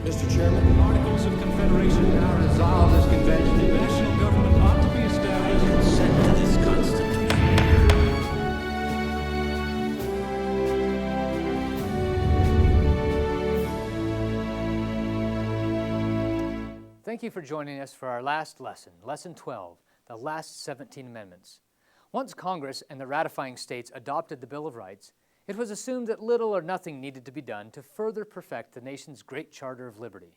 Mr. Chairman. Articles of Confederation now resolve this convention. The national government ought to be established. Consent to this Constitution. Thank you for joining us for our last lesson, Lesson 12, the last 17 amendments. Once Congress and the ratifying states adopted the Bill of Rights, it was assumed that little or nothing needed to be done to further perfect the nation's great Charter of Liberty.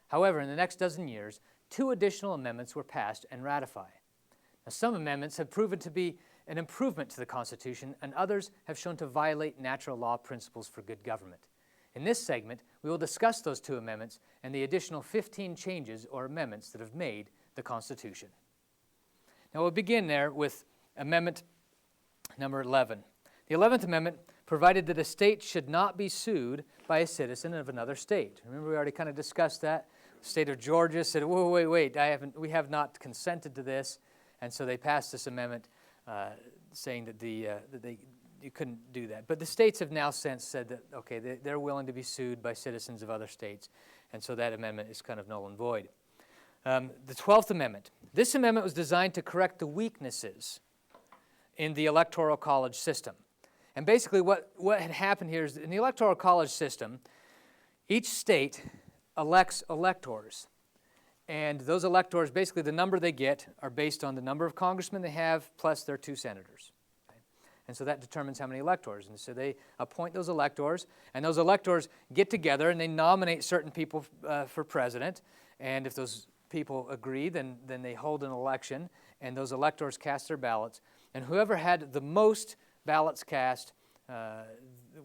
However, in the next dozen years, 2 additional amendments were passed and ratified. Now, some amendments have proven to be an improvement to the Constitution, and others have shown to violate natural law principles for good government. In this segment, we will discuss those 2 amendments and the additional 15 changes or amendments that have made the Constitution. Now, we'll begin there with Amendment number 11. The 11th Amendment provided that a state should not be sued by a citizen of another state. Remember, we already kind of discussed that. The state of Georgia said, whoa, wait, we have not consented to this. And so they passed this amendment saying that you couldn't do that. But the states have now since said that, okay, they're willing to be sued by citizens of other states. And so that amendment is kind of null and void. The 12th Amendment. This amendment was designed to correct the weaknesses in the Electoral College system. And basically what had happened here is in the Electoral College system, each state elects electors. And those electors, basically the number they get are based on the number of congressmen they have plus their 2 senators. Okay? And so that determines how many electors. And so they appoint those electors, and those electors get together and they nominate certain people for president. And if those people agree, then they hold an election, and those electors cast their ballots. And whoever had the most ballots cast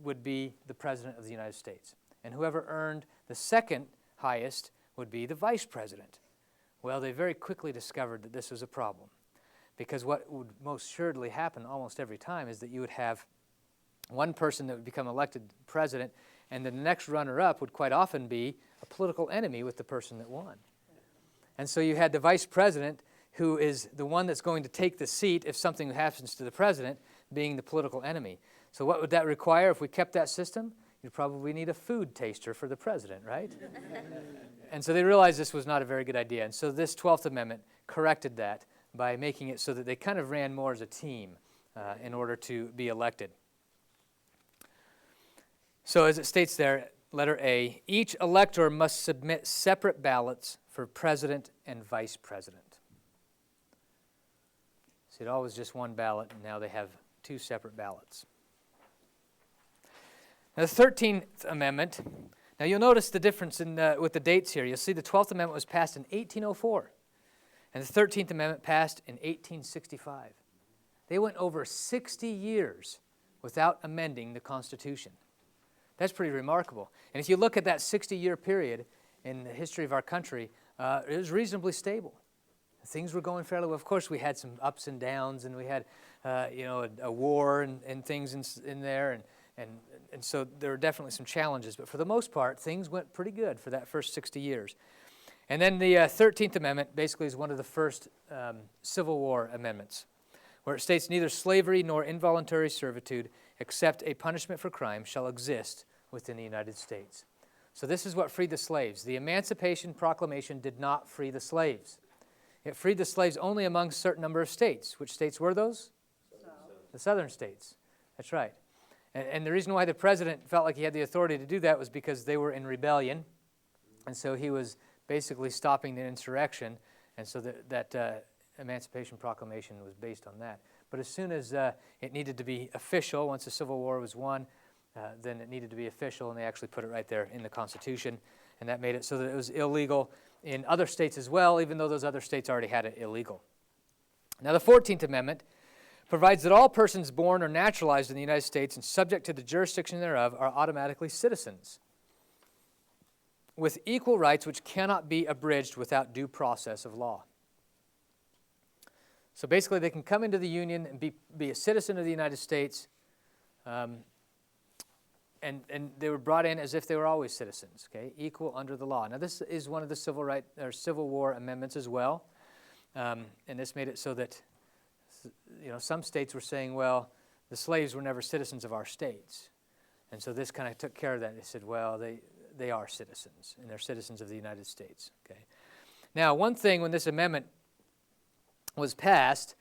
would be the President of the United States. And whoever earned the second highest would be the Vice President. Well, they very quickly discovered that this was a problem, because what would most assuredly happen almost every time is that you would have one person that would become elected president, and the next runner-up would quite often be a political enemy with the person that won. And so you had the Vice President, who is the one that's going to take the seat if something happens to the president, being the political enemy. So what would that require if we kept that system? You'd probably need a food taster for the president, right? And so they realized this was not a very good idea. And so this 12th Amendment corrected that by making it so that they kind of ran more as a team in order to be elected. So as it states there, letter A, each elector must submit separate ballots for president and vice president. So it always just one ballot, and now they have 2 separate ballots. Now, the 13th Amendment, now you'll notice the difference with the dates here. You'll see the 12th Amendment was passed in 1804, and the 13th Amendment passed in 1865. They went over 60 years without amending the Constitution. That's pretty remarkable. And if you look at that 60-year period in the history of our country, it was reasonably stable. Things were going fairly well. Of course, we had some ups and downs, and we had, a war and things in there, and so there were definitely some challenges. But for the most part, things went pretty good for that first 60 years. And then the 13th Amendment basically is one of the first Civil War amendments, where it states neither slavery nor involuntary servitude, except a punishment for crime, shall exist within the United States. So this is what freed the slaves. The Emancipation Proclamation did not free the slaves. It freed the slaves only among a certain number of states. Which states were those? The southern states. That's right. And the reason why the president felt like he had the authority to do that was because they were in rebellion. And so he was basically stopping the insurrection. And so that Emancipation Proclamation was based on that. But as soon as it needed to be official, once the Civil War was won, then it needed to be official, and they actually put it right there in the Constitution. And that made it so that it was illegal in other states as well, even though those other states already had it illegal. Now, the 14th Amendment provides that all persons born or naturalized in the United States and subject to the jurisdiction thereof are automatically citizens, with equal rights which cannot be abridged without due process of law. So basically, they can come into the Union and be a citizen of the United States, and they were brought in as if they were always citizens, okay, equal under the law. Now, this is one of the Civil War amendments as well, and this made it so that, some states were saying, well, the slaves were never citizens of our states, and so this kind of took care of that. They said, well, they are citizens, and they're citizens of the United States. Okay. Now, one thing when this amendment was passed,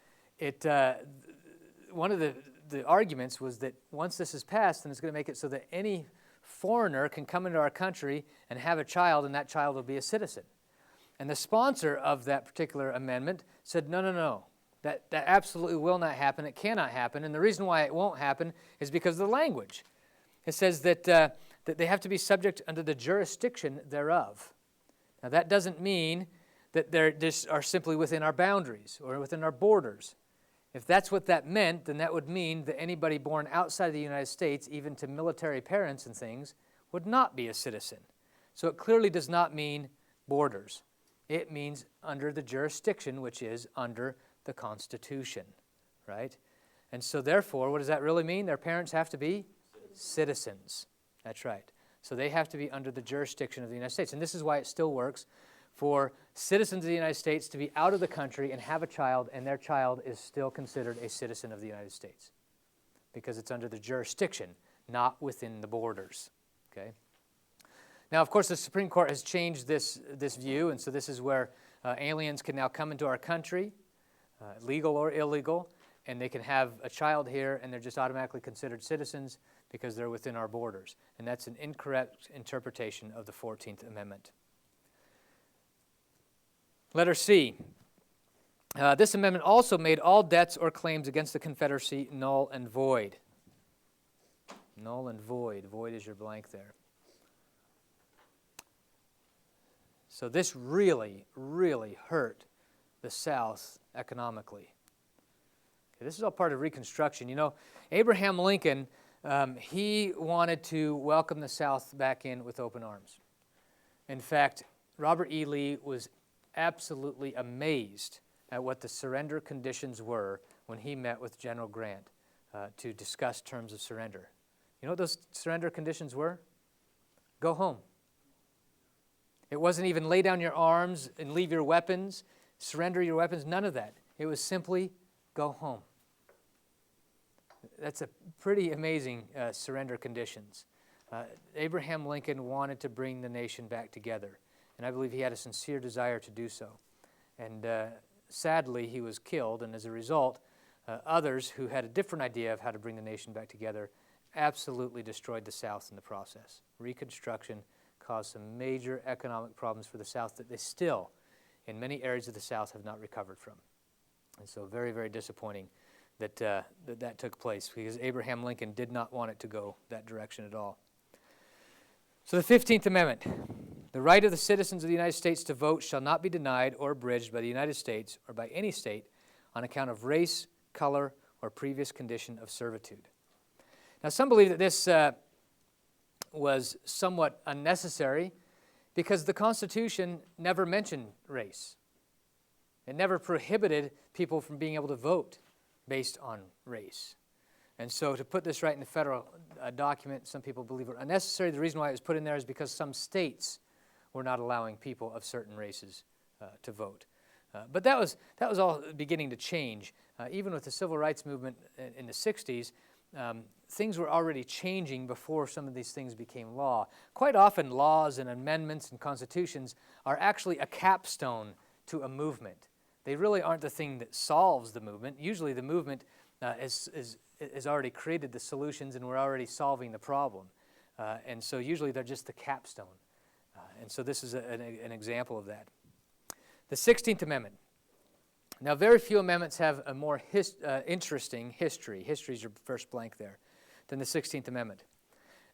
one of the arguments was that once this is passed, then it's going to make it so that any foreigner can come into our country and have a child, and that child will be a citizen. And the sponsor of that particular amendment said, no. That absolutely will not happen. It cannot happen. And the reason why it won't happen is because of the language. It says that they have to be subject under the jurisdiction thereof. Now, that doesn't mean that they just are simply within our boundaries or within our borders. If that's what that meant, then that would mean that anybody born outside of the United States, even to military parents and things, would not be a citizen. So it clearly does not mean borders. It means under the jurisdiction, which is under the Constitution, right? And so therefore, what does that really mean? Their parents have to be citizens. That's right. So they have to be under the jurisdiction of the United States. And this is why it still works for citizens of the United States to be out of the country and have a child, and their child is still considered a citizen of the United States because it's under the jurisdiction, not within the borders. Okay. Now, of course, the Supreme Court has changed this view, and so this is where aliens can now come into our country, legal or illegal, and they can have a child here, and they're just automatically considered citizens because they're within our borders. And that's an incorrect interpretation of the 14th Amendment. Letter C. This amendment also made all debts or claims against the Confederacy null and void. Null and void. Void is your blank there. So this really, really hurt the South economically. Okay, this is all part of Reconstruction. You know, Abraham Lincoln, he wanted to welcome the South back in with open arms. In fact, Robert E. Lee was absolutely amazed at what the surrender conditions were when he met with General Grant to discuss terms of surrender. You know what those surrender conditions were? Go home. It wasn't even lay down your arms and leave your weapons, surrender your weapons, none of that. It was simply go home. That's a pretty amazing surrender conditions. Abraham Lincoln wanted to bring the nation back together, and I believe he had a sincere desire to do so. And sadly, he was killed, and as a result, others who had a different idea of how to bring the nation back together absolutely destroyed the South in the process. Reconstruction caused some major economic problems for the South that they still, in many areas of the South, have not recovered from. And so very, very disappointing that that took place because Abraham Lincoln did not want it to go that direction at all. So the 15th Amendment, the right of the citizens of the United States to vote shall not be denied or abridged by the United States or by any state on account of race, color, or previous condition of servitude. Now some believe that this was somewhat unnecessary because the Constitution never mentioned race. It never prohibited people from being able to vote based on race. And so to put this right in the federal document, some people believe it unnecessary. The reason why it was put in there is because some states were not allowing people of certain races to vote. But that was all beginning to change. Even with the civil rights movement in the 60s, things were already changing before some of these things became law. Quite often, laws and amendments and constitutions are actually a capstone to a movement. They really aren't the thing that solves the movement. Usually the movement has already created the solutions and we're already solving the problem. And so usually they're just the capstone. And so this is an example of that. The 16th Amendment. Now, very few amendments have a more interesting history. History is your first blank there, than the 16th Amendment.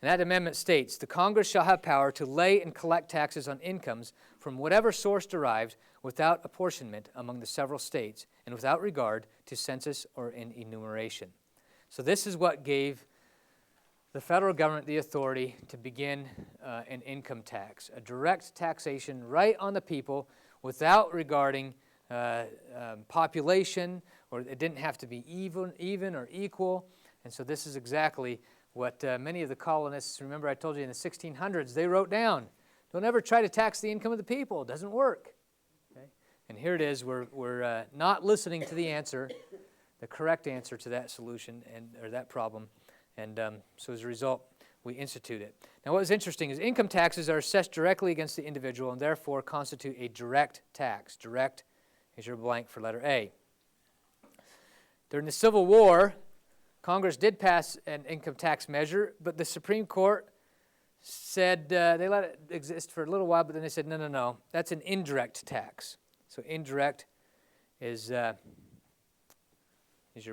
And that amendment states, the Congress shall have power to lay and collect taxes on incomes from whatever source derived without apportionment among the several states and without regard to census or in enumeration. So this is what gave the federal government the authority to begin an income tax, a direct taxation right on the people without regarding population, or it didn't have to be even or equal. And so this is exactly what many of the colonists, remember I told you in the 1600s, they wrote down, don't ever try to tax the income of the people. It doesn't work. Okay? And here it is, we're not listening to the answer, the correct answer to that solution or that problem. And so as a result, we institute it. Now what was interesting is income taxes are assessed directly against the individual and therefore constitute a direct tax. Direct is your blank for letter A. During the Civil War, Congress did pass an income tax measure, but the Supreme Court said they let it exist for a little while, but then they said, no, that's an indirect tax. So indirect is your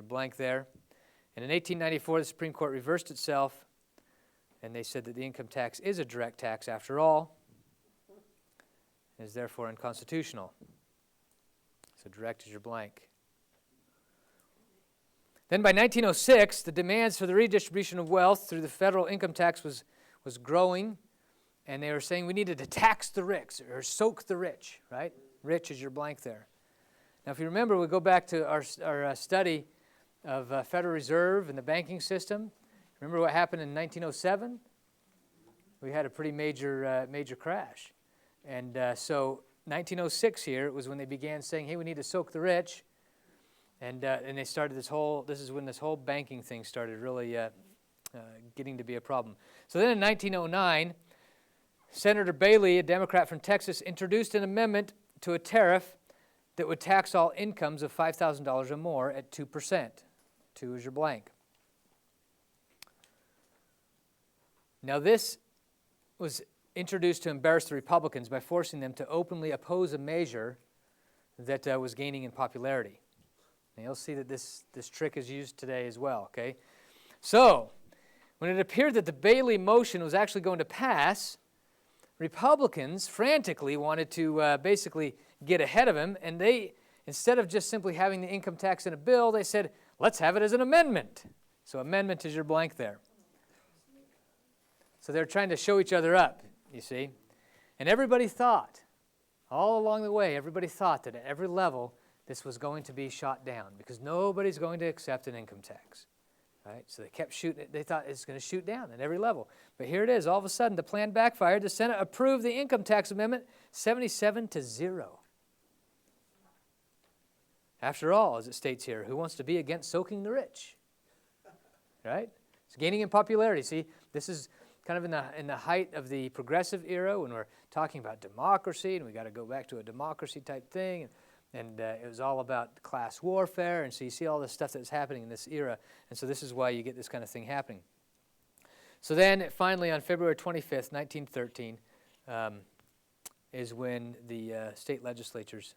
blank there. And in 1894, the Supreme Court reversed itself, and they said that the income tax is a direct tax after all, and is therefore unconstitutional. So direct is your blank. Then by 1906, the demands for the redistribution of wealth through the federal income tax was growing, and they were saying we needed to tax the rich or soak the rich, right? Rich is your blank there. Now, if you remember, we go back to our study of Federal Reserve and the banking system. Remember what happened in 1907? We had a pretty major crash. And so 1906 here was when they began saying, hey, we need to soak the rich. And they started this is when this whole banking thing started really getting to be a problem. So then in 1909, Senator Bailey, a Democrat from Texas, introduced an amendment to a tariff that would tax all incomes of $5,000 or more at 2%. 2 is your blank. Now this was introduced to embarrass the Republicans by forcing them to openly oppose a measure that was gaining in popularity. And you'll see that this trick is used today as well, okay? So, when it appeared that the Bailey motion was actually going to pass, Republicans frantically wanted to basically get ahead of him, and they, instead of just simply having the income tax in a bill, they said, let's have it as an amendment. So amendment is your blank there. So they're trying to show each other up, you see. And everybody thought, all along the way, everybody thought that at every level, this was going to be shot down because nobody's going to accept an income tax. Right? So they kept shooting it. They thought it's going to shoot down at every level. But here it is. All of a sudden, the plan backfired. The Senate approved the income tax amendment 77-0. After all, as it states here, who wants to be against soaking the rich? Right? It's gaining in popularity. See, this is kind of in the height of the progressive era when we're talking about democracy, and we got to go back to a democracy type thing. And it was all about class warfare, and so you see all this stuff that's happening in this era, and so this is why you get this kind of thing happening. So then, finally, on February 25th, 1913, is when the state legislatures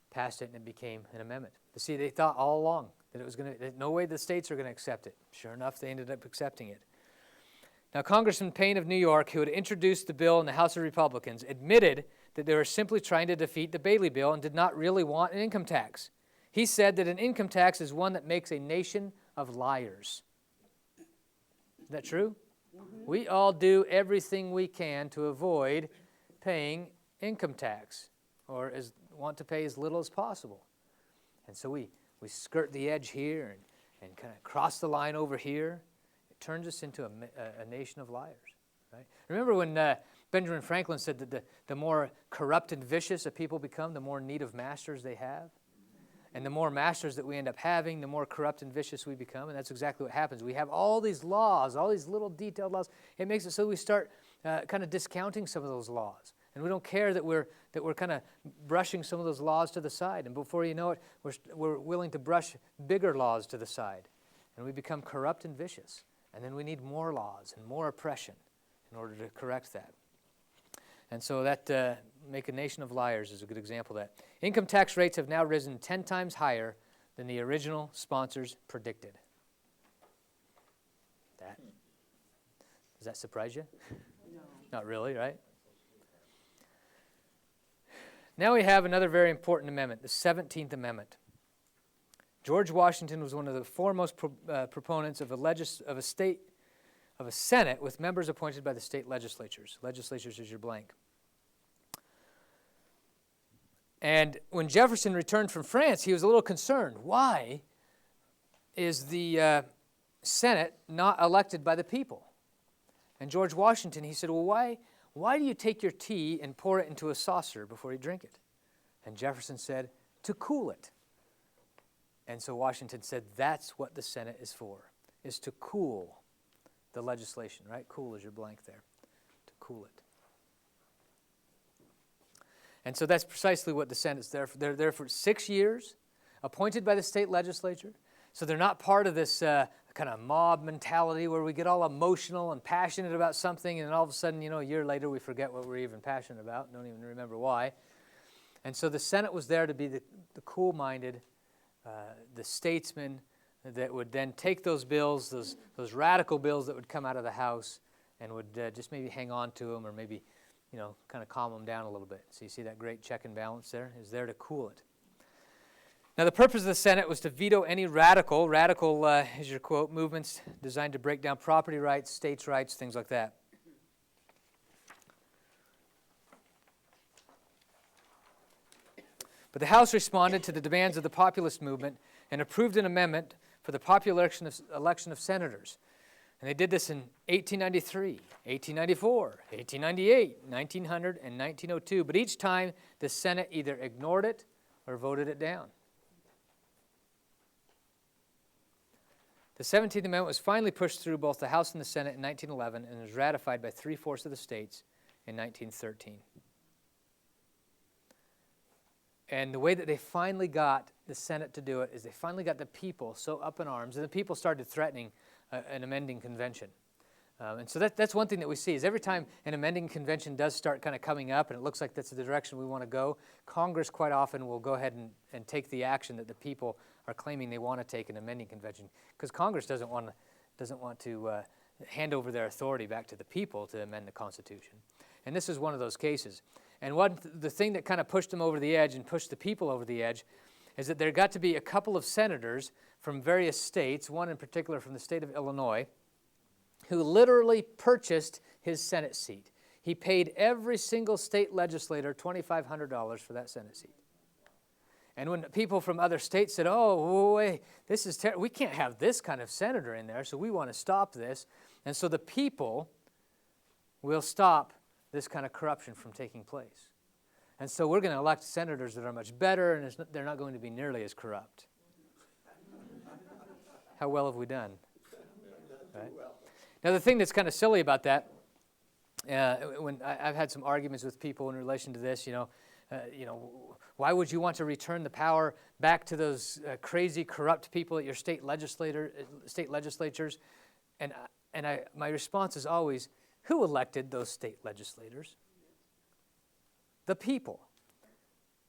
passed it, and it became an amendment. But see, they thought all along that it was going to, no way the states are going to accept it. Sure enough, they ended up accepting it. Now, Congressman Payne of New York, who had introduced the bill in the House of Republicans, admitted that they were simply trying to defeat the Bailey bill and did not really want an income tax. He said that an income tax is one that makes a nation of liars. Is that true? Mm-hmm. We all do everything we can to avoid paying income tax or want to pay as little as possible. And so we skirt the edge here and kind of cross the line over here. It turns us into a nation of liars. Right? Remember when Benjamin Franklin said that the more corrupt and vicious a people become, the more need of masters they have. And the more masters that we end up having, the more corrupt and vicious we become. And that's exactly what happens. We have all these laws, all these little detailed laws. It makes it so we start kind of discounting some of those laws. And we don't care that we're kind of brushing some of those laws to the side. And before you know it, we're willing to brush bigger laws to the side. And we become corrupt and vicious. And then we need more laws and more oppression in order to correct that. And so that make a nation of liars is a good example of that. Income tax rates have now risen 10 times higher than the original sponsors predicted. Does that surprise you? No. Not really, right? Now we have another very important amendment, the 17th Amendment. George Washington was one of the foremost proponents of a Senate with members appointed by the state legislatures. Legislatures is your blank. And when Jefferson returned from France, he was a little concerned. Why is the Senate not elected by the people? And George Washington, he said, well, why do you take your tea and pour it into a saucer before you drink it? And Jefferson said, to cool it. And so Washington said, that's what the Senate is for, is to cool the legislation, right? Cool is your blank there, to cool it. And so that's precisely what the Senate's there for. They're there for 6 years, appointed by the state legislature. So they're not part of this kind of mob mentality where we get all emotional and passionate about something, and then all of a sudden, a year later we forget what we're even passionate about, don't even remember why. And so the Senate was there to be the cool-minded, the statesman that would then take those bills, those radical bills that would come out of the House, and would just maybe hang on to them, or maybe, kind of calm them down a little bit. So you see that great check and balance there? Is there to cool it. Now, the purpose of the Senate was to veto any radical is your quote, movements designed to break down property rights, states' rights, things like that. But the House responded to the demands of the populist movement and approved an amendment for the popular election of senators. And they did this in 1893, 1894, 1898, 1900, and 1902. But each time, the Senate either ignored it or voted it down. The 17th Amendment was finally pushed through both the House and the Senate in 1911 and was ratified by 3/4 of the states in 1913. And the way that they finally got the Senate to do it is they finally got the people so up in arms, and the people started threatening an amending convention. And so that's one thing that we see is every time an amending convention does start kind of coming up and it looks like that's the direction we want to go, Congress quite often will go ahead and take the action that the people are claiming they want to take an amending convention, because Congress doesn't want to hand over their authority back to the people to amend the Constitution. And this is one of those cases. And the thing that kind of pushed them over the edge and pushed the people over the edge is that there got to be a couple of senators from various states, one in particular from the state of Illinois, who literally purchased his Senate seat. He paid every single state legislator $2,500 for that Senate seat. And when people from other states said, oh, wait, this is we can't have this kind of senator in there, so we want to stop this. And so the people will stop this kind of corruption from taking place. And so we're going to elect senators that are much better, and they're not going to be nearly as corrupt. How well have we done? Right? Now, the thing that's kind of silly about that, when I've had some arguments with people in relation to this, why would you want to return the power back to those crazy, corrupt people at your state legislatures? And my response is always, who elected those state legislators? The people.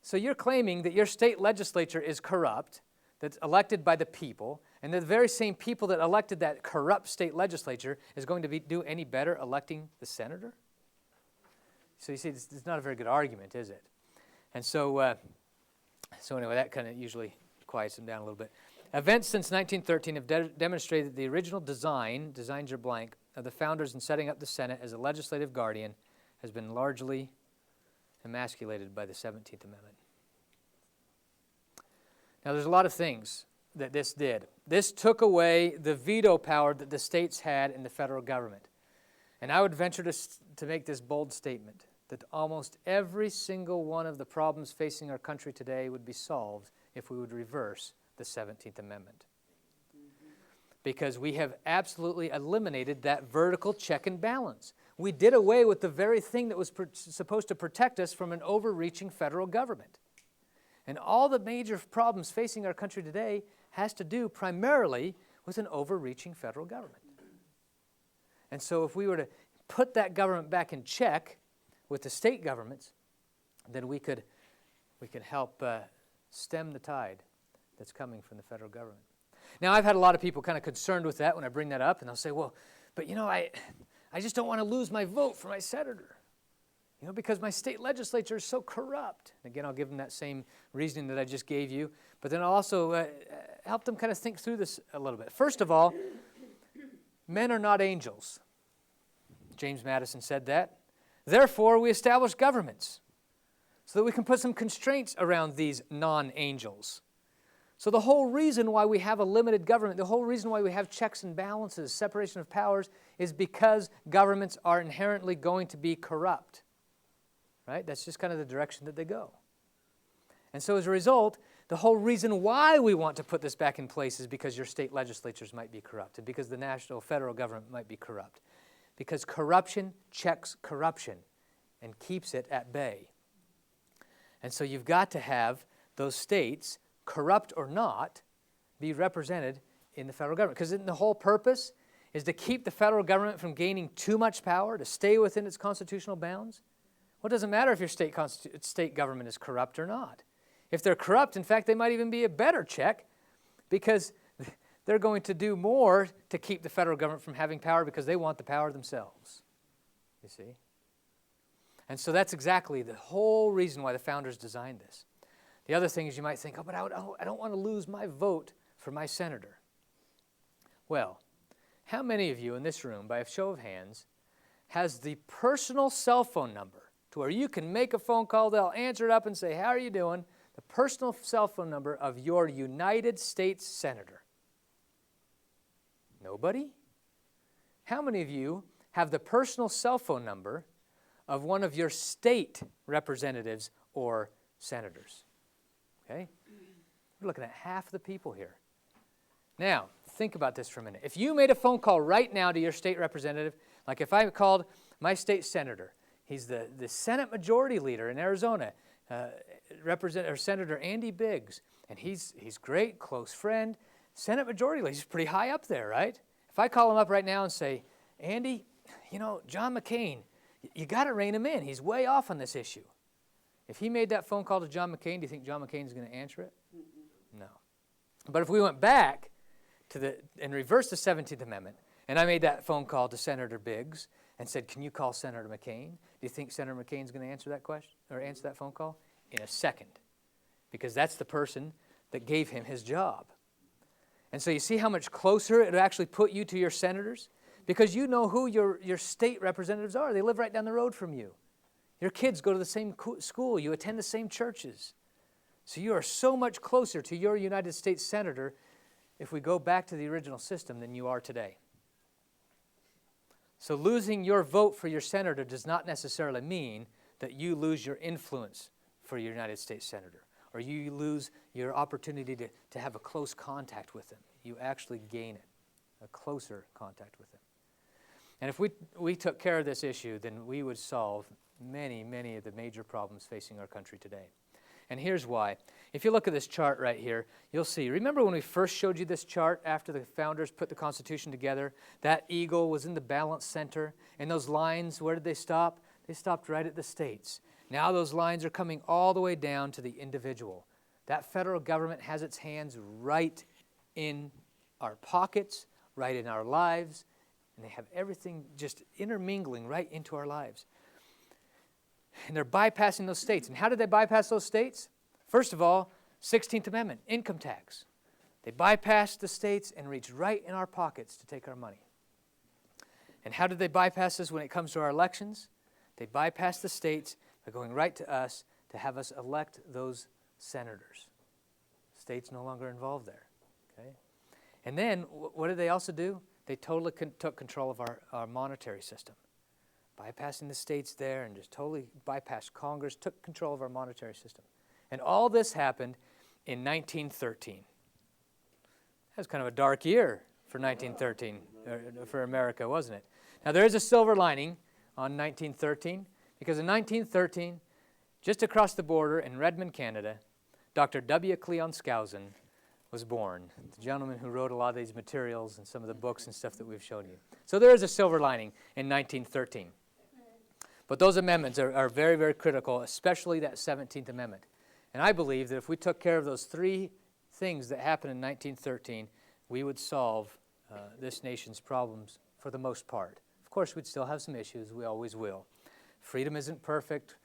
So you're claiming that your state legislature is corrupt, that's elected by the people, and the very same people that elected that corrupt state legislature is going to do any better electing the senator? So you see, it's not a very good argument, is it? And so anyway, that kind of usually quiets them down a little bit. Events since 1913 have demonstrated that the original designs your blank, of the founders in setting up the Senate as a legislative guardian has been largely emasculated by the 17th Amendment. Now, there's a lot of things that this did. This took away the veto power that the states had in the federal government. And I would venture to make this bold statement, that almost every single one of the problems facing our country today would be solved if we would reverse the 17th Amendment. Because we have absolutely eliminated that vertical check and balance. We did away with the very thing that was supposed to protect us from an overreaching federal government. And all the major problems facing our country today has to do primarily with an overreaching federal government. And so if we were to put that government back in check with the state governments, then we could help stem the tide that's coming from the federal government. Now, I've had a lot of people kind of concerned with that when I bring that up, and they'll say, well, but I just don't want to lose my vote for my senator, because my state legislature is so corrupt. And again, I'll give them that same reasoning that I just gave you, but then I'll also help them kind of think through this a little bit. First of all, men are not angels. James Madison said that. Therefore, we establish governments so that we can put some constraints around these non-angels. So the whole reason why we have a limited government, the whole reason why we have checks and balances, separation of powers, is because governments are inherently going to be corrupt. Right? That's just kind of the direction that they go. And so as a result, the whole reason why we want to put this back in place is because your state legislatures might be corrupted, because the national federal government might be corrupt, because corruption checks corruption and keeps it at bay. And so you've got to have those states, corrupt or not, be represented in the federal government. Because the whole purpose is to keep the federal government from gaining too much power, to stay within its constitutional bounds. Well, it doesn't matter if your state government is corrupt or not. If they're corrupt, in fact, they might even be a better check because they're going to do more to keep the federal government from having power because they want the power themselves. You see? And so that's exactly the whole reason why the founders designed this. The other thing is you might think, oh, but I don't want to lose my vote for my senator. Well, how many of you in this room, by a show of hands, has the personal cell phone number to where you can make a phone call, they'll answer it up and say, how are you doing? The personal cell phone number of your United States Senator. Nobody? How many of you have the personal cell phone number of one of your state representatives or senators? Okay? We're looking at half the people here. Now, think about this for a minute. If you made a phone call right now to your state representative, like if I called my state senator, he's the Senate Majority Leader in Arizona, Senator Andy Biggs, and he's great, close friend, Senate Majority Leader. He's pretty high up there, right? If I call him up right now and say, Andy, you know, John McCain, you got to rein him in. He's way off on this issue. If he made that phone call to John McCain, do you think John McCain's going to answer it? No. But if we went back and reversed the 17th Amendment, and I made that phone call to Senator Biggs and said, can you call Senator McCain? Do you think Senator McCain's going to answer that question or answer that phone call? In a second. Because that's the person that gave him his job. And so you see how much closer it would actually put you to your senators? Because you know who your state representatives are. They live right down the road from you. Your kids go to the same school. You attend the same churches. So you are so much closer to your United States Senator if we go back to the original system than you are today. So losing your vote for your senator does not necessarily mean that you lose your influence for your United States Senator, or you lose your opportunity to have a close contact with them. You actually gain it, a closer contact with them. And if we took care of this issue, then we would solve many, many of the major problems facing our country today. And here's why. If you look at this chart right here, you'll see. Remember when we first showed you this chart after the founders put the Constitution together? That eagle was in the balance center. And those lines, where did they stop? They stopped right at the states. Now those lines are coming all the way down to the individual. That federal government has its hands right in our pockets, right in our lives, and they have everything just intermingling right into our lives. And they're bypassing those states. And how did they bypass those states? First of all, 16th Amendment, income tax. They bypassed the states and reached right in our pockets to take our money. And how did they bypass us when it comes to our elections? They bypassed the states by going right to us to have us elect those senators. States no longer involved there. Okay? And then, what did they also do? They totally took control of our monetary system. Bypassing the states there and just totally bypassed Congress, took control of our monetary system. And all this happened in 1913. That was kind of a dark year for 1913, for America, wasn't it? Now, there is a silver lining on 1913, because in 1913, just across the border in Redmond, Canada, Dr. W. Cleon Skousen was born, the gentleman who wrote a lot of these materials and some of the books and stuff that we've shown you. So there is a silver lining in 1913. But those amendments are very, very critical, especially that 17th Amendment. And I believe that if we took care of those three things that happened in 1913, we would solve this nation's problems for the most part. Of course, we'd still have some issues. We always will. Freedom isn't perfect.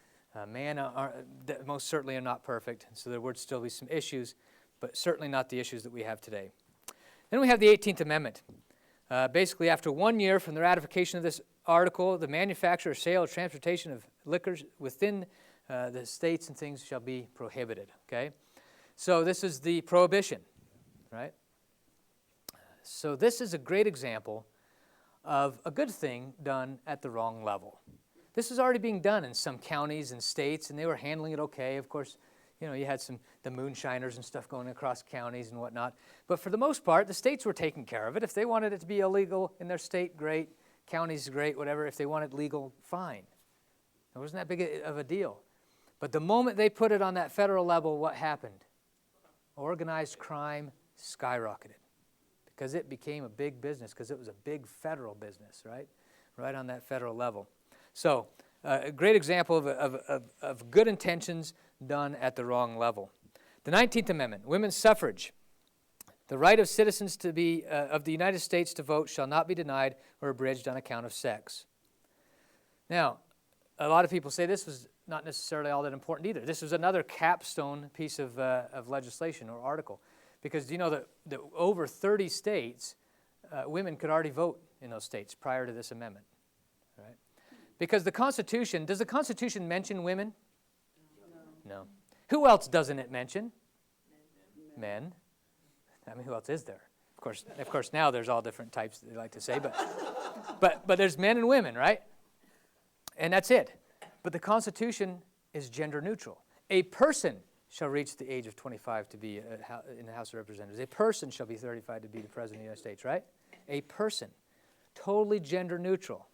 Most certainly are not perfect. So there would still be some issues, but certainly not the issues that we have today. Then we have the 18th Amendment. Basically, after 1 year from the ratification of this article, the manufacture, sale, or transportation of liquors within the states and things shall be prohibited. Okay, so this is the prohibition, right? So this is a great example of a good thing done at the wrong level. This is already being done in some counties and states, and they were handling it okay. Of course, You had the moonshiners and stuff going across counties and whatnot. But for the most part, the states were taking care of it. If they wanted it to be illegal in their state, great. Counties, great, whatever. If they wanted legal, fine. It wasn't that big of a deal. But the moment they put it on that federal level, what happened? Organized crime skyrocketed because it became a big business, because it was a big federal business, right? Right on that federal level. So, a great example of good intentions done at the wrong level. The 19th Amendment, women's suffrage. The right of citizens of the United States to vote shall not be denied or abridged on account of sex. Now, a lot of people say this was not necessarily all that important either. This was another capstone piece of legislation or article, because you know that over 30 states, women could already vote in those states prior to this amendment, right? Because the Constitution, does the Constitution mention women? No. Who else doesn't it mention? Men. I mean, who else is there? Of course, now there's all different types, they like to say, but there's men and women, right? And that's it. But the Constitution is gender neutral. A person shall reach the age of 25 to be in the House of Representatives. A person shall be 35 to be the President of the United States, right? A person. Totally gender neutral.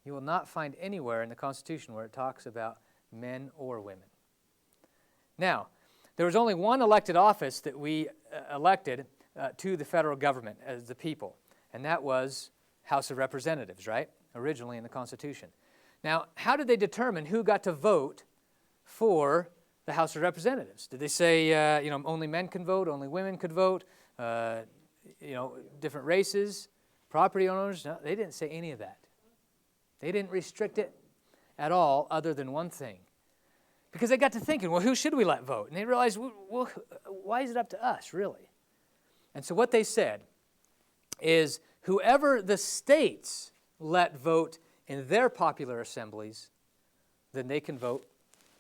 You will not find anywhere in the Constitution where it talks about men or women. Now, there was only one elected office that we elected to the federal government as the people, and that was House of Representatives, right? Originally in the Constitution. Now, how did they determine who got to vote for the House of Representatives? Did they say, only men can vote, only women could vote, different races, property owners? No, they didn't say any of that. They didn't restrict it at all, other than one thing. Because they got to thinking, well, who should we let vote? And they realized, well, why is it up to us, really? And so what they said is, whoever the states let vote in their popular assemblies, then they can vote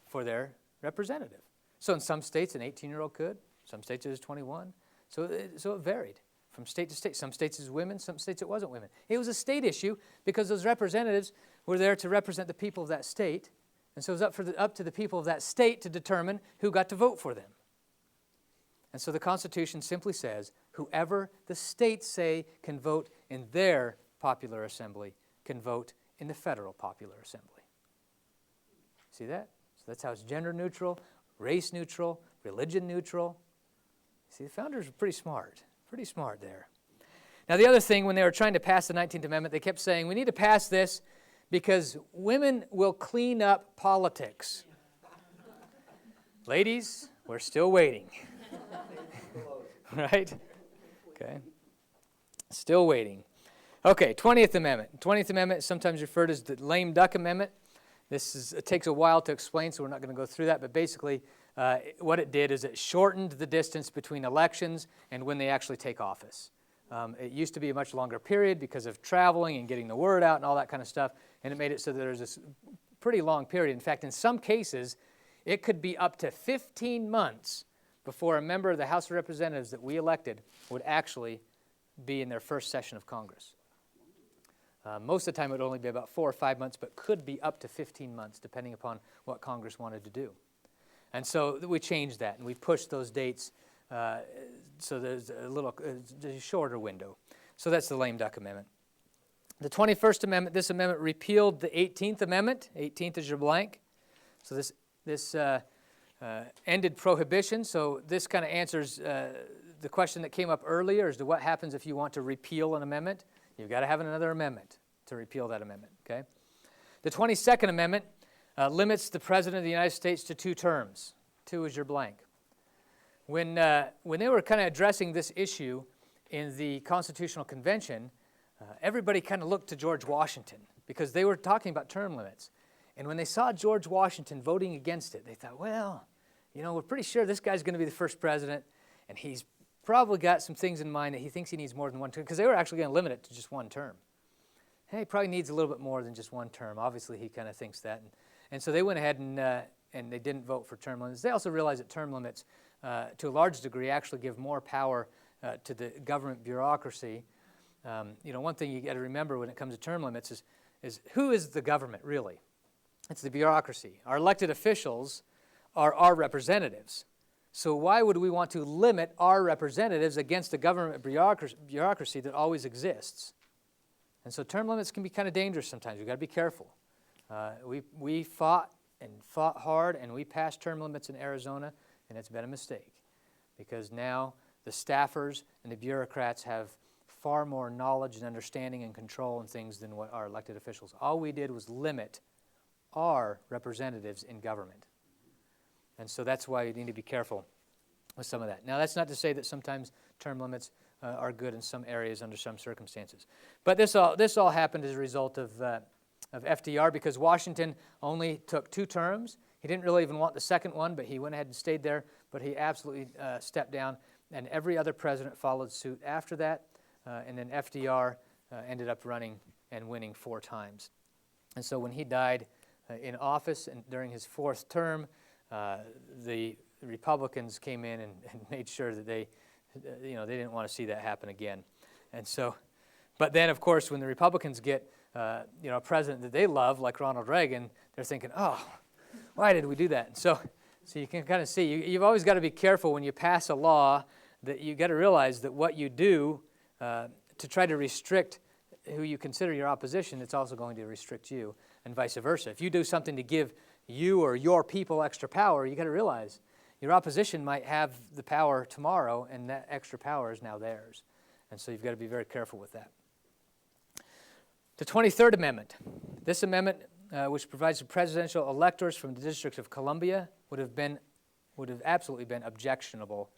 for their representative. So in some states, an 18-year-old could. Some states it was 21. So it varied from state to state. Some states it was women, some states it wasn't women. It was a state issue because those representatives were there to represent the people of that state. And so it was up to the people of that state to determine who got to vote for them. And so the Constitution simply says, whoever the states say can vote in their popular assembly can vote in the federal popular assembly. See that? So that's how it's gender neutral, race neutral, religion neutral. See, the founders were pretty smart there. Now the other thing, when they were trying to pass the 19th Amendment, they kept saying, we need to pass this because women will clean up politics. Ladies, we're still waiting. Right? Okay. Still waiting. Okay, 20th Amendment. 20th Amendment is sometimes referred as the lame duck amendment. It takes a while to explain, so we're not going to go through that, but basically what it did is it shortened the distance between elections and when they actually take office. It used to be a much longer period because of traveling and getting the word out and all that kind of stuff, and it made it so that there's this pretty long period. In fact, in some cases, it could be up to 15 months before a member of the House of Representatives that we elected would actually be in their first session of Congress. Most of the time it would only be about 4 or 5 months, but could be up to 15 months, depending upon what Congress wanted to do. And so we changed that, and we pushed those dates so there's a shorter window. So that's the lame duck amendment. The 21st Amendment, this amendment repealed the 18th Amendment. 18th is your blank. So this ended prohibition. So this kind of answers the question that came up earlier as to what happens if you want to repeal an amendment. You've got to have another amendment to repeal that amendment, okay? The 22nd Amendment limits the President of the United States to 2 terms. 2 is your blank. When they were kind of addressing this issue in the Constitutional Convention, everybody kind of looked to George Washington because they were talking about term limits. And when they saw George Washington voting against it, they thought, well, we're pretty sure this guy's going to be the first president, and he's probably got some things in mind that he thinks he needs more than 1 term, because they were actually going to limit it to just 1 term. Hey, he probably needs a little bit more than just 1 term. Obviously, he kind of thinks that. And so they went ahead and they didn't vote for term limits. They also realized that term limits, to a large degree, actually give more power to the government bureaucracy. One thing you got to remember when it comes to term limits is who is the government, really? It's the bureaucracy. Our elected officials are our representatives. So why would we want to limit our representatives against a government bureaucracy that always exists? And so term limits can be kind of dangerous sometimes. We've got to be careful. We fought hard, and we passed term limits in Arizona, and it's been a mistake because now the staffers and the bureaucrats have far more knowledge and understanding and control and things than what our elected officials. All we did was limit our representatives in government. And so that's why you need to be careful with some of that. Now, that's not to say that sometimes term limits are good in some areas under some circumstances. But this all happened as a result of FDR because Washington only took 2 terms. He didn't really even want the second one, but he went ahead and stayed there. But he absolutely stepped down, and every other president followed suit after that. And then FDR ended up running and winning 4 times. And so when he died in office and during his 4th term, the Republicans came in and made sure that they didn't want to see that happen again. And so, but then of course when the Republicans get a president that they love, like Ronald Reagan, they're thinking, oh, why did we do that? And so you can kind of see, you've always got to be careful when you pass a law that you got to realize that what you do to try to restrict who you consider your opposition, it's also going to restrict you, and vice versa. If you do something to give you or your people extra power, you got to realize your opposition might have the power tomorrow, and that extra power is now theirs. And so you've got to be very careful with that. The 23rd Amendment. This amendment, which provides the presidential electors from the District of Columbia, would have absolutely been objectionable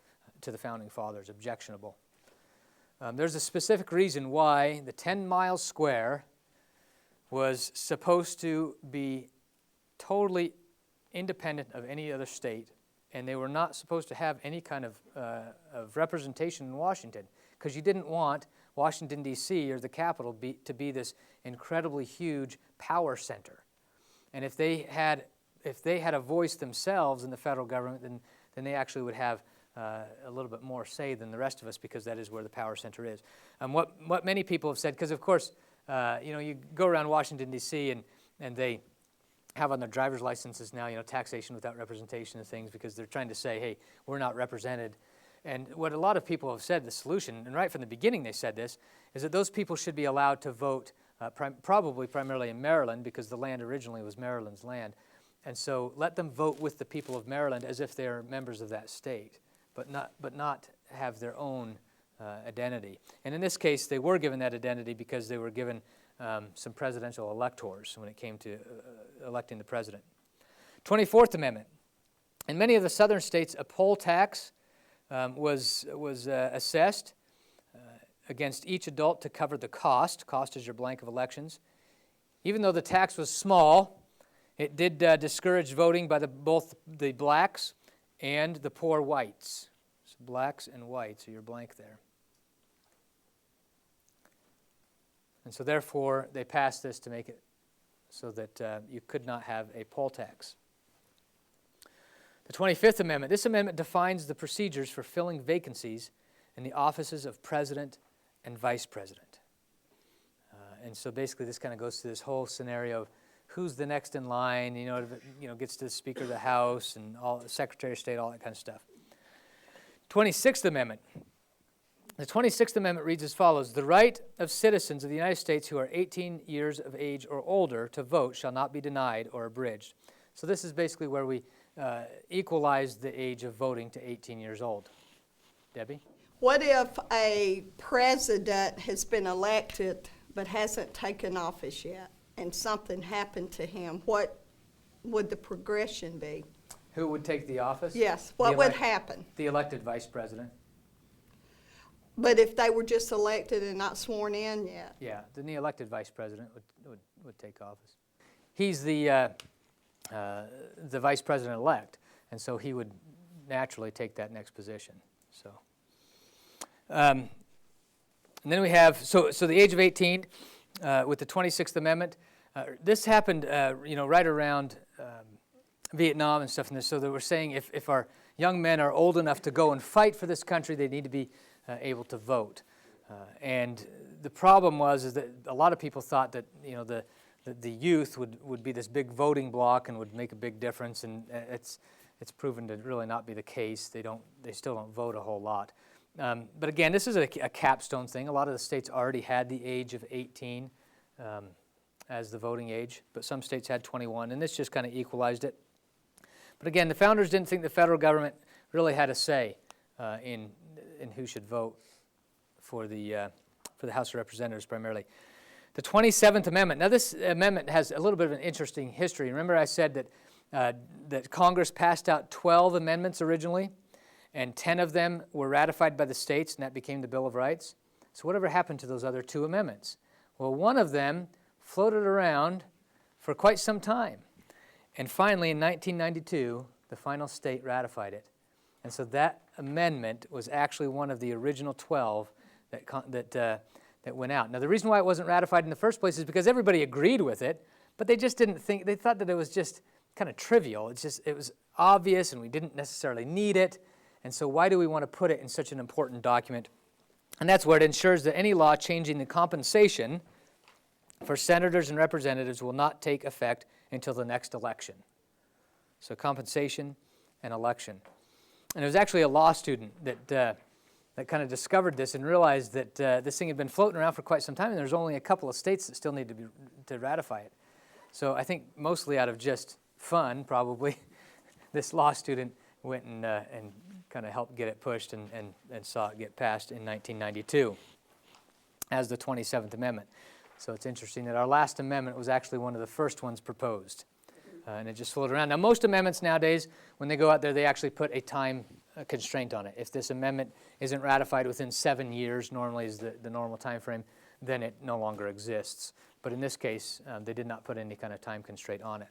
to the Founding Fathers, objectionable. There's a specific reason why the 10 mile square was supposed to be totally independent of any other state, and they were not supposed to have any kind of representation in Washington, because you didn't want Washington, D.C., or the Capitol to be this incredibly huge power center. And if they had a voice themselves in the federal government, then they actually would have a little bit more say than the rest of us, because that is where the power center is. What many people have said, because of course, you go around Washington, D.C., and they have on their driver's licenses now, taxation without representation and things, because they're trying to say, hey, we're not represented. And what a lot of people have said, the solution, and right from the beginning they said this, is that those people should be allowed to vote probably primarily in Maryland, because the land originally was Maryland's land. And so let them vote with the people of Maryland as if they're members of that state, but not have their own identity. And in this case, they were given that identity because they were given some presidential electors when it came to electing the president. 24th Amendment. In many of the southern states, a poll tax was assessed against each adult to cover the cost. Cost is your blank of elections. Even though the tax was small, it did discourage voting by both the blacks and the poor whites. So blacks and whites are your blank there. And so therefore, they passed this to make it so that you could not have a poll tax. The 25th Amendment. This amendment defines the procedures for filling vacancies in the offices of president and vice president. And so basically this kind of goes to this whole scenario of who's the next in line, gets to the Speaker of the House and all the Secretary of State, all that kind of stuff. 26th Amendment. The 26th Amendment reads as follows: the right of citizens of the United States who are 18 years of age or older to vote shall not be denied or abridged. So this is basically where we equalize the age of voting to 18 years old. Debbie? What if a president has been elected but hasn't taken office yet, and something happened to him? What would the progression be? Who would take the office? Yes, what would happen? The elected vice president. But if they were just elected and not sworn in yet? Yeah, then the elected vice president would take office. He's the vice president-elect, and so he would naturally take that next position. So, and then we have, so the age of 18 with the 26th Amendment. This happened, right around Vietnam and stuff. And so they were saying if our young men are old enough to go and fight for this country, they need to be able to vote. And the problem is that a lot of people thought that the youth would be this big voting bloc and would make a big difference. And it's proven to really not be the case. They still don't vote a whole lot. But again, this is a capstone thing. A lot of the states already had the age of 18 as the voting age, but some states had 21, and this just kind of equalized it. But again, the founders didn't think the federal government really had a say in who should vote for the House of Representatives primarily. The 27th Amendment. Now, this amendment has a little bit of an interesting history. Remember I said that Congress passed out 12 amendments originally, and 10 of them were ratified by the states, and that became the Bill of Rights. So whatever happened to those other 2 amendments? Well, one of them floated around for quite some time. And finally, in 1992, the final state ratified it. And so that amendment was actually one of the original 12 that went out. Now, the reason why it wasn't ratified in the first place is because everybody agreed with it, but they just didn't think, they thought that it was just kind of trivial. It was obvious, and we didn't necessarily need it. And so why do we want to put it in such an important document? And that's where it ensures that any law changing the compensation for senators and representatives will not take effect until the next election. So compensation and election. And it was actually a law student that kind of discovered this and realized that this thing had been floating around for quite some time, and there's only a couple of states that still need to ratify it. So I think mostly out of just fun, probably, this law student went and kind of helped get it pushed and saw it get passed in 1992 as the 27th Amendment. So it's interesting that our last amendment was actually one of the first ones proposed, and it just floated around. Now, most amendments nowadays, when they go out there, they actually put a time constraint on it. If this amendment isn't ratified within 7 years, normally is the normal time frame, then it no longer exists. But in this case, they did not put any kind of time constraint on it.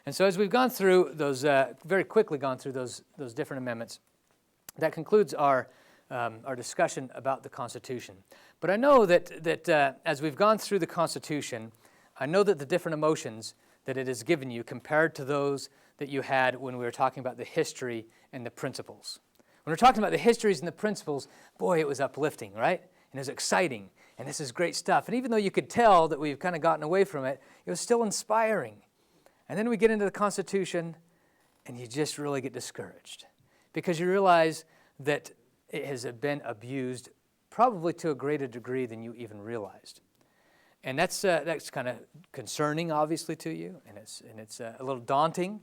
And so as we've gone through those, very quickly gone through those different amendments, that concludes our discussion about the Constitution. But I know that as we've gone through the Constitution, I know that the different emotions that it has given you compared to those that you had when we were talking about the history and the principles. When we're talking about the histories and the principles, boy, it was uplifting, right? And it was exciting, and this is great stuff. And even though you could tell that we've kind of gotten away from it, it was still inspiring. And then we get into the Constitution, and you just really get discouraged because you realize that it has been abused probably to a greater degree than you even realized. And that's kind of concerning, obviously, to you, and it's a little daunting.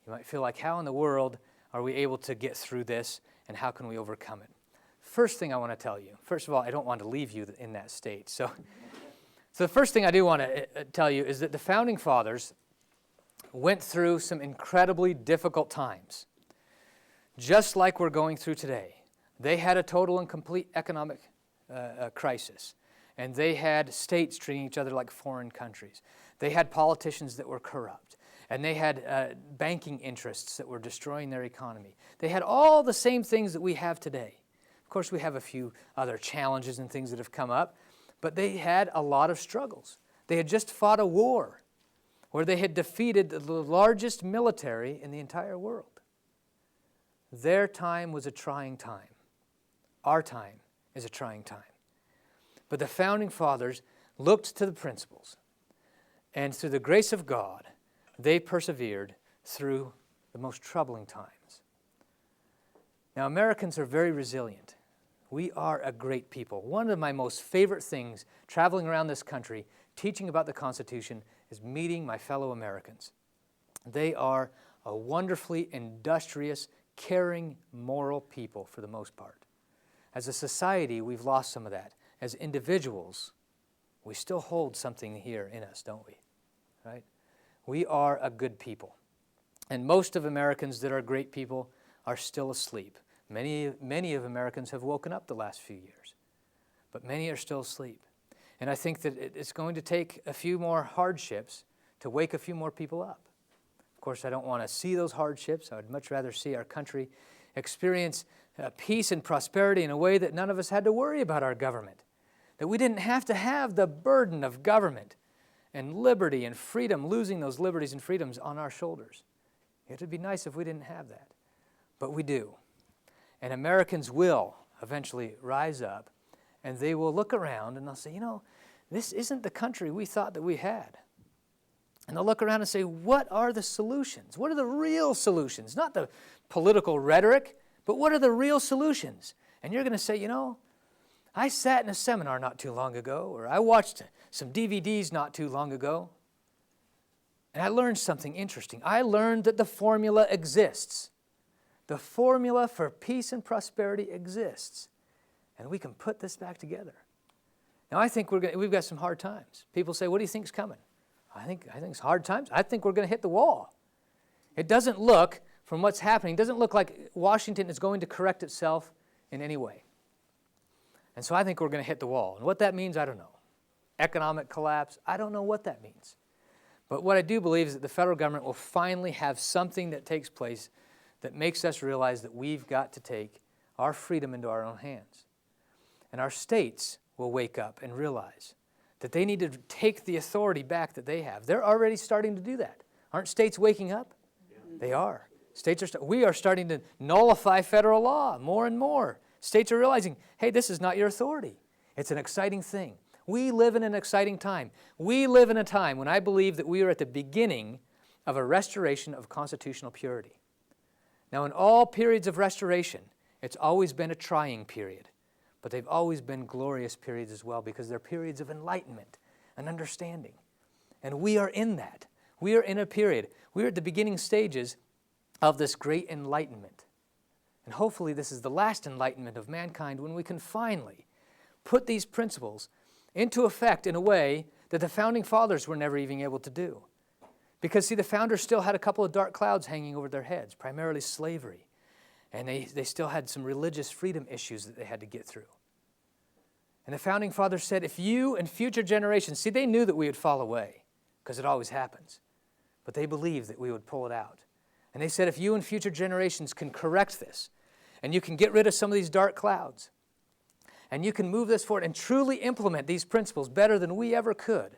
You might feel like, how in the world are we able to get through this, and how can we overcome it? First thing I want to tell you, first of all, I don't want to leave you in that state. So the first thing I do want to tell you is that the Founding Fathers went through some incredibly difficult times, just like we're going through today. They had a total and complete economic crisis, and they had states treating each other like foreign countries. They had politicians that were corrupt, and they had banking interests that were destroying their economy. They had all the same things that we have today. Of course, we have a few other challenges and things that have come up, but they had a lot of struggles. They had just fought a war where they had defeated the largest military in the entire world. Their time was a trying time. Our time is a trying time. But the Founding Fathers looked to the principles, and through the grace of God, they persevered through the most troubling times. Now, Americans are very resilient. We are a great people. One of my most favorite things traveling around this country, teaching about the Constitution, is meeting my fellow Americans. They are a wonderfully industrious, caring, moral people for the most part. As a society, we've lost some of that. As individuals, we still hold something here in us, don't we? Right? We are a good people. And most of Americans that are great people are still asleep. Many of Americans have woken up the last few years, but many are still asleep. And I think that it's going to take a few more hardships to wake a few more people up. Of course, I don't want to see those hardships. I would much rather see our country experience peace and prosperity in a way that none of us had to worry about our government, that we didn't have to have the burden of government and liberty and freedom, losing those liberties and freedoms on our shoulders. It would be nice if we didn't have that, but we do. And Americans will eventually rise up, and they will look around and they'll say, you know, this isn't the country we thought that we had. And they'll look around and say, what are the solutions? What are the real solutions? Not the political rhetoric, but what are the real solutions? And you're going to say, you know, I sat in a seminar not too long ago, or I watched some DVDs not too long ago, and I learned something interesting. I learned that the formula exists. The formula for peace and prosperity exists. And we can put this back together. Now, I think we've got some hard times. People say, what do you think is coming? I think it's hard times. I think we're going to hit the wall. It doesn't look, from what's happening, it doesn't look like Washington is going to correct itself in any way. And so I think we're going to hit the wall. And what that means, I don't know. Economic collapse, I don't know what that means. But what I do believe is that the federal government will finally have something that takes place that makes us realize that we've got to take our freedom into our own hands. And our states will wake up and realize that they need to take the authority back that they have. They're already starting to do that. Aren't states waking up? Yeah. They are. We are starting to nullify federal law more and more. States are realizing, hey, this is not your authority. It's an exciting thing. We live in an exciting time. We live in a time when I believe that we are at the beginning of a restoration of constitutional purity. Now, in all periods of restoration, it's always been a trying period, but they've always been glorious periods as well because they're periods of enlightenment and understanding. And we are in that. We are in a period. We are at the beginning stages of this great enlightenment. And hopefully this is the last enlightenment of mankind when we can finally put these principles into effect in a way that the Founding Fathers were never even able to do. Because, see, the Founders still had a couple of dark clouds hanging over their heads, primarily slavery. And they still had some religious freedom issues that they had to get through. And the Founding Fathers said, if you and future generations, see, they knew that we would fall away, because it always happens. But they believed that we would pull it out. And they said, if you and future generations can correct this, and you can get rid of some of these dark clouds, and you can move this forward and truly implement these principles better than we ever could,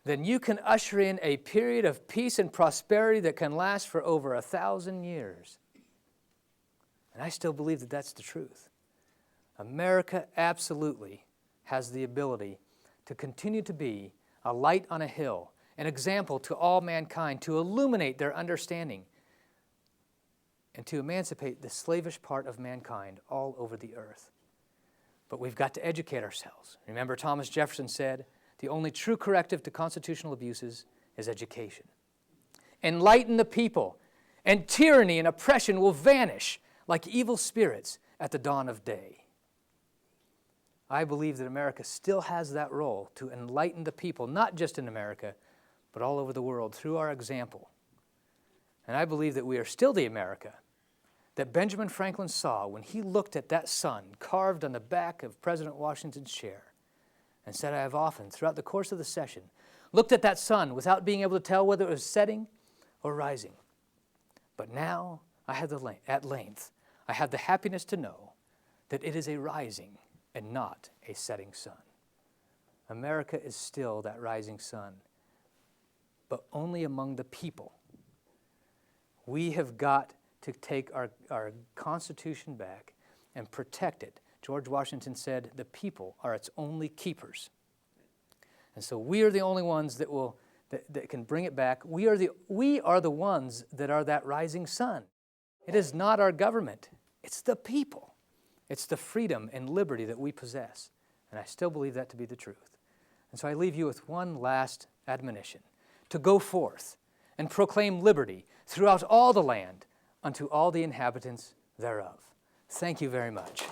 then you can usher in a period of peace and prosperity that can last for over 1,000 years. And I still believe that that's the truth. America absolutely has the ability to continue to be a light on a hill, an example to all mankind, to illuminate their understanding, and to emancipate the slavish part of mankind all over the earth. But we've got to educate ourselves. Remember, Thomas Jefferson said, the only true corrective to constitutional abuses is education. Enlighten the people, and tyranny and oppression will vanish like evil spirits at the dawn of day. I believe that America still has that role to enlighten the people, not just in America, but all over the world through our example. And I believe that we are still the America that Benjamin Franklin saw when he looked at that sun carved on the back of President Washington's chair and said, I have often, throughout the course of the session, looked at that sun without being able to tell whether it was setting or rising. But now, at length, I have the happiness to know that it is a rising and not a setting sun. America is still that rising sun, but only among the people. We have got to take our Constitution back and protect it. George Washington said, the people are its only keepers. And so we are the only ones that can bring it back. We are the ones that are that rising sun. It is not our government. It's the people. It's the freedom and liberty that we possess. And I still believe that to be the truth. And so I leave you with one last admonition, to go forth and proclaim liberty throughout all the land unto all the inhabitants thereof. Thank you very much.